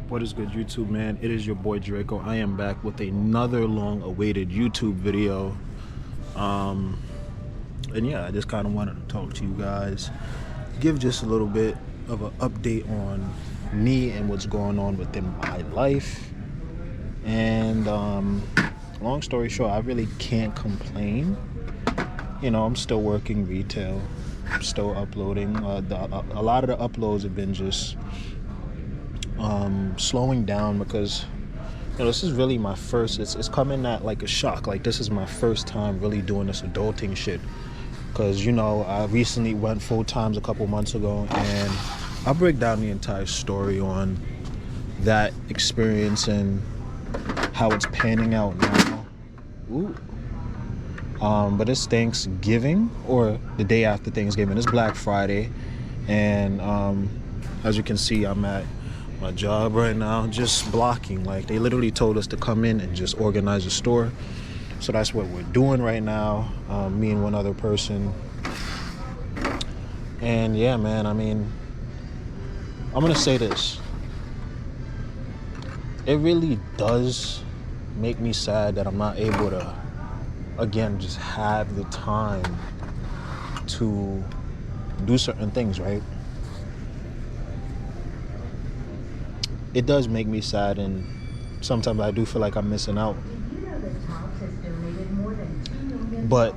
What is good, YouTube, man? It is your boy Draco. I am back with another long awaited YouTube video. And yeah, I just kind of wanted to talk to you guys, give just a little bit of an update on me and what's going on within my life. And long story short, I really can't complain. You know, I'm still working retail. I'm still uploading. A lot of the uploads have been just slowing down because, you know, this is really my first, it's coming at like a shock. Like, this is my first time really doing this adulting shit. Because, you know, I recently went full time a couple months ago, and I'll break down the entire story on that experience and how it's panning out now. Ooh. But it's Thanksgiving, or the day after Thanksgiving. It's Black Friday, and as you can see, I'm at my job right now, just blocking. Like, they literally told us to come in and just organize the store. So that's what we're doing right now, me and one other person. And yeah, man, I mean, I'm gonna say this. It really does make me sad that I'm not able to, again, just have the time to do certain things, right? It does make me sad, and sometimes I do feel like I'm missing out. But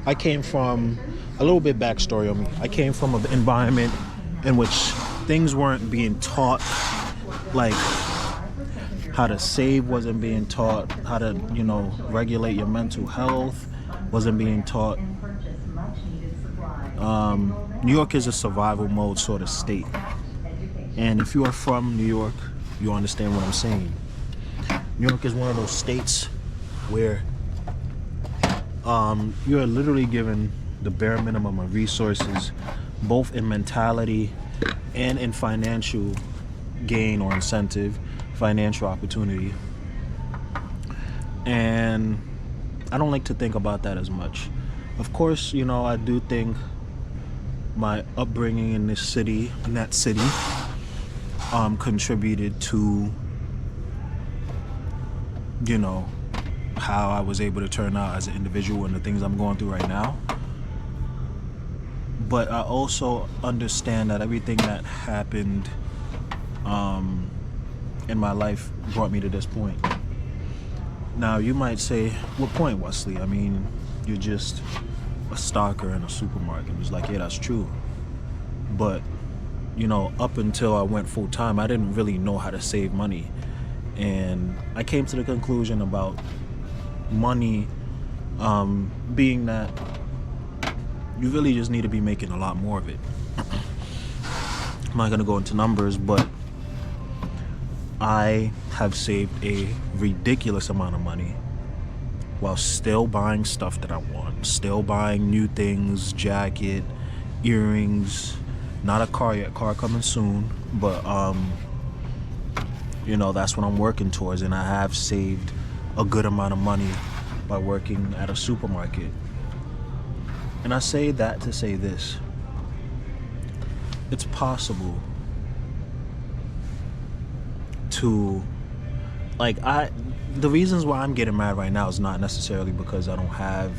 I came from a little bit backstory on me. I came from an environment in which things weren't being taught, like how to save wasn't being taught, how to, you know, regulate your mental health wasn't being taught. New York is a survival mode sort of state. And if you are from New York, you understand what I'm saying. New York is one of those states where you are literally given the bare minimum of resources, both in mentality and in financial gain or incentive, financial opportunity. And I don't like to think about that as much. Of course, you know, I do think my upbringing in this city, in that city, contributed to, you know, how I was able to turn out as an individual and the things I'm going through right now. But I also understand that everything that happened in my life brought me to this point. Now, you might say, what point, Wesley? I mean, you're just a stocker in a supermarket. It's like, yeah, that's true. But, you know, up until I went full time, I didn't really know how to save money. And I came to the conclusion about money being that you really just need to be making a lot more of it. I'm not going to go into numbers, but I have saved a ridiculous amount of money while still buying stuff that I want, still buying new things, jacket, earrings, not a car yet, car coming soon, but you know, that's what I'm working towards. And I have saved a good amount of money by working at a supermarket. And I say that to say this: it's possible to, like, the reasons why I'm getting mad right now is not necessarily because I don't have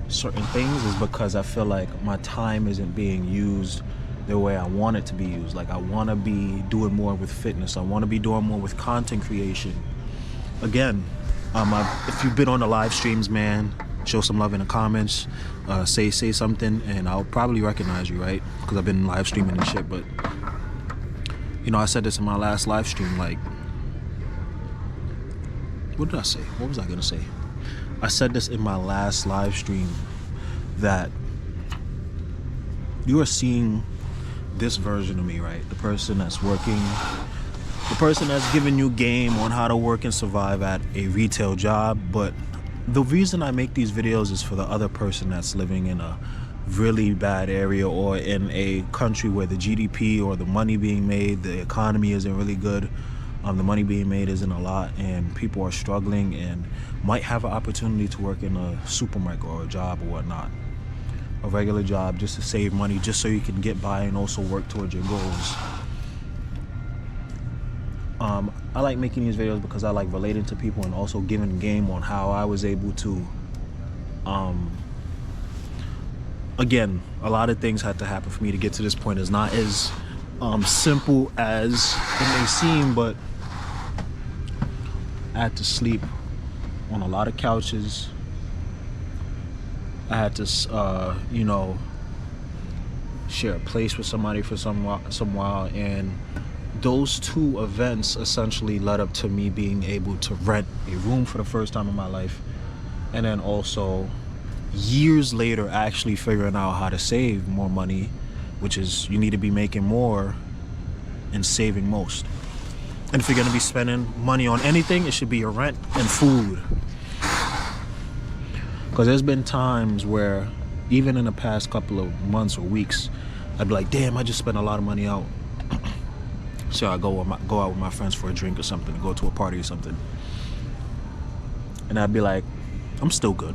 certain things, is because I feel like my time isn't being used the way I want it to be used. Like, I want to be doing more with fitness. I want to be doing more with content creation. Again, if you've been on the live streams, man, show some love in the comments. Say something, and I'll probably recognize you, right? Because I've been live streaming and shit. But, you know, I said this in my last live stream. Like, what did I say? What was I gonna say? I said this in my last live stream, that you are seeing this version of me, right? The person that's working, the person that's giving you game on how to work and survive at a retail job. But the reason I make these videos is for the other person that's living in a really bad area, or in a country where the GDP or the money being made, the economy isn't really good. The money being made isn't a lot, and people are struggling and might have an opportunity to work in a supermarket or a job or whatnot. A regular job, just to save money, just so you can get by and also work towards your goals. I like making these videos because I like relating to people and also giving game on how I was able to again, a lot of things had to happen for me to get to this point. It's not as simple as it may seem, but I had to sleep on a lot of couches. I had to you know, share a place with somebody for some while, and those two events essentially led up to me being able to rent a room for the first time in my life, and then also years later actually figuring out how to save more money, which is you need to be making more and saving most. And if you're gonna be spending money on anything, it should be your rent and food. Because there's been times where even in the past couple of months or weeks, I'd be like, damn, I just spent a lot of money out. So I go out with my friends for a drink or something, go to a party or something, and I'd be like, I'm still good.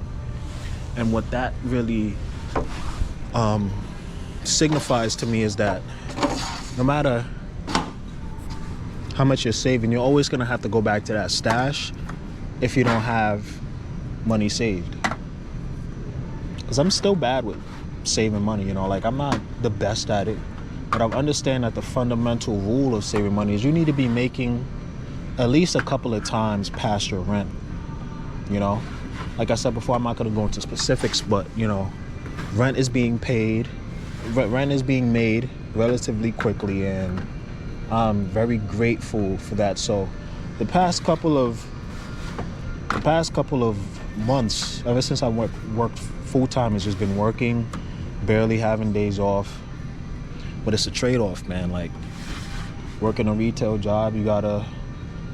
And what that really signifies to me is that no matter how much you're saving, you're always gonna have to go back to that stash if you don't have money saved. Because I'm still bad with saving money, you know, like I'm not the best at it, but I understand that the fundamental rule of saving money is you need to be making at least a couple of times past your rent, you know. Like I said before, I'm not going to go into specifics, but you know, rent is being paid, rent is being made relatively quickly, and I'm very grateful for that. So the past couple of months, ever since I worked full-time, has just been working, barely having days off. But it's a trade-off, man. Like working a retail job, you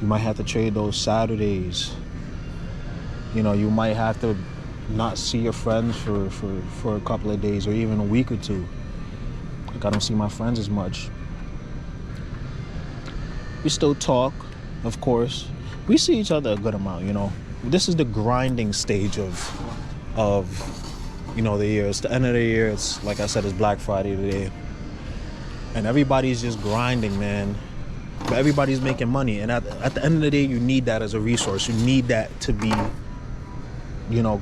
might have to trade those Saturdays. You know, you might have to not see your friends for a couple of days or even a week or two. Like I don't see my friends as much. We still talk, of course. We see each other a good amount, you know. This is the grinding stage of you know, the year. It's the end of the year. It's like I said, it's Black Friday today. And everybody's just grinding, man. But everybody's making money. And at the end of the day, you need that as a resource. You need that to be, you know,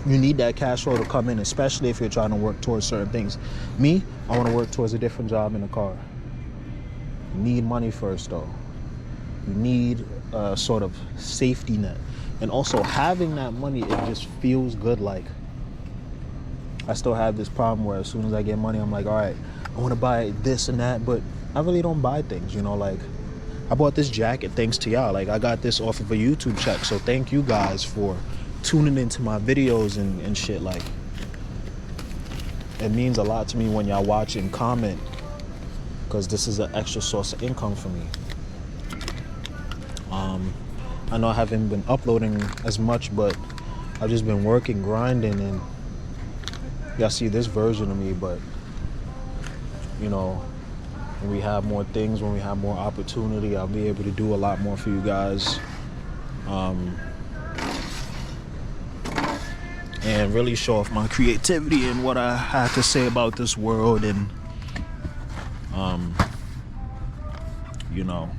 you need that cash flow to come in, especially if you're trying to work towards certain things. Me, I want to work towards a different job in a car. You need money first, though. You need a sort of safety net. And also having that money, it just feels good. Like, I still have this problem where as soon as I get money, I'm like, all right, I want to buy this and that, but I really don't buy things, you know. Like, I bought this jacket thanks to y'all. Like, I got this off of a YouTube check, so thank you guys for tuning into my videos and shit. Like, it means a lot to me when y'all watch and comment, because this is an extra source of income for me. I know I haven't been uploading as much, but I've just been working, grinding, and y'all see this version of me. But you know, when we have more things, when we have more opportunity, I'll be able to do a lot more for you guys, and really show off my creativity and what I have to say about this world. And you know,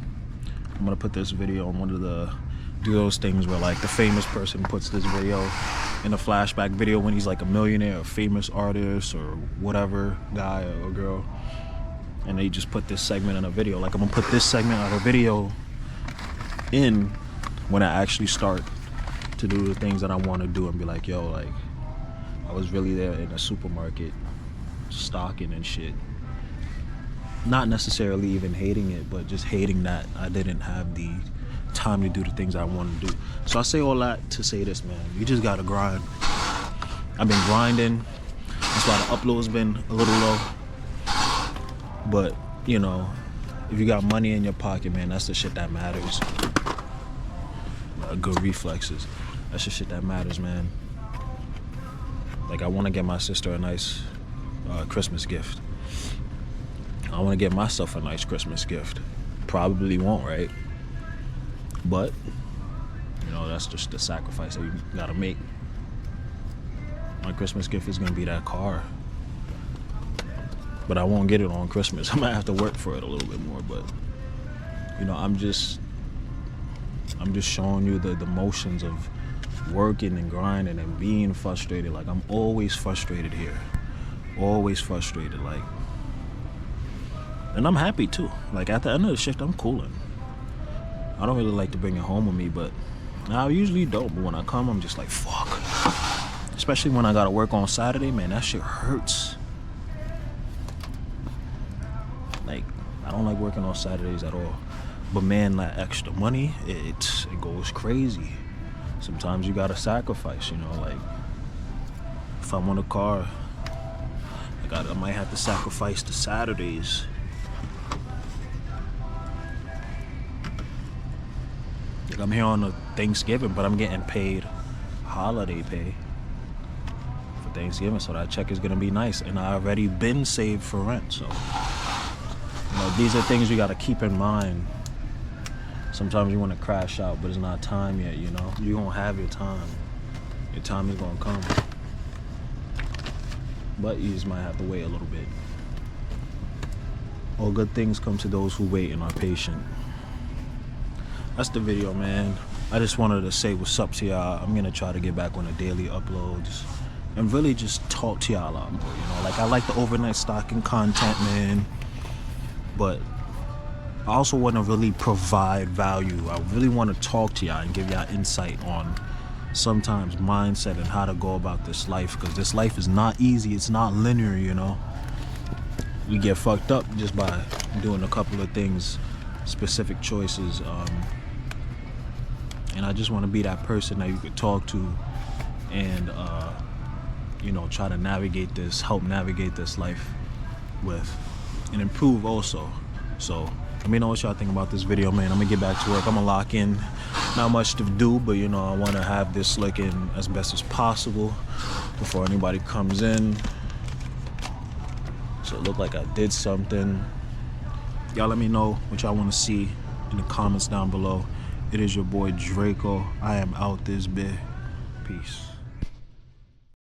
I'm gonna put this video on one of the do those things where like the famous person puts this video in a flashback video when he's like a millionaire, a famous artist or whatever, guy or girl, and they just put this segment in a video. Like, I'm gonna put this segment of a video in when I actually start to do the things that I want to do, and be like, yo, like, I was really there in a supermarket stocking and shit. Not necessarily even hating it, but just hating that I didn't have the time to do the things I want to do. So I say all that to say this, man. You just gotta grind. I've been grinding. That's why the upload's been a little low. But, you know, if you got money in your pocket, man, that's the shit that matters. Good reflexes. That's the shit that matters, man. Like, I want to get my sister a nice Christmas gift. I want to get myself a nice Christmas gift. Probably won't, right? But, you know, that's just the sacrifice that you gotta make. My Christmas gift is gonna be that car. But I won't get it on Christmas. I might have to work for it a little bit more. But, you know, I'm just I'm just showing you the motions of working and grinding and being frustrated. Like, I'm always frustrated here. Always frustrated, like. And I'm happy too. Like, at the end of the shift, I'm cooling. I don't really like to bring it home with me, but I usually don't. But when I come, I'm just like, fuck. Especially when I gotta work on Saturday, man, that shit hurts. Like, I don't like working on Saturdays at all. But man, that extra money, it goes crazy. Sometimes you gotta sacrifice, you know, like, if I want a car, I might have to sacrifice the Saturdays. Like, I'm here on a Thanksgiving, but I'm getting paid holiday pay for Thanksgiving, so that check is gonna be nice. And I already been saved for rent, so you know, these are things you gotta keep in mind. Sometimes you want to crash out, but it's not time yet, you know. You're gonna have your time. Your time is gonna come. But you just might have to wait a little bit. All good things come to those who wait and are patient. That's the video, man. I just wanted to say what's up to y'all. I'm gonna try to get back on the daily uploads and really just talk to y'all a lot more, you know. Like, I like the overnight stocking content, man, but I also want to really provide value. I really want to talk to y'all and give y'all insight on sometimes mindset and how to go about this life, because this life is not easy. It's not linear, you know. We get fucked up just by doing a couple of things, specific choices, and I just want to be that person that you could talk to and you know, try to navigate this, help navigate this life with, and improve also. So let me know what y'all think about this video, man. I'm gonna get back to work. I'm gonna lock in. Not much to do, but you know, I want to have this looking as best as possible before anybody comes in, so it look like I did something. Y'all let me know what y'all want to see in the comments down below. It is your boy DRXCO. I am out this bit. Peace.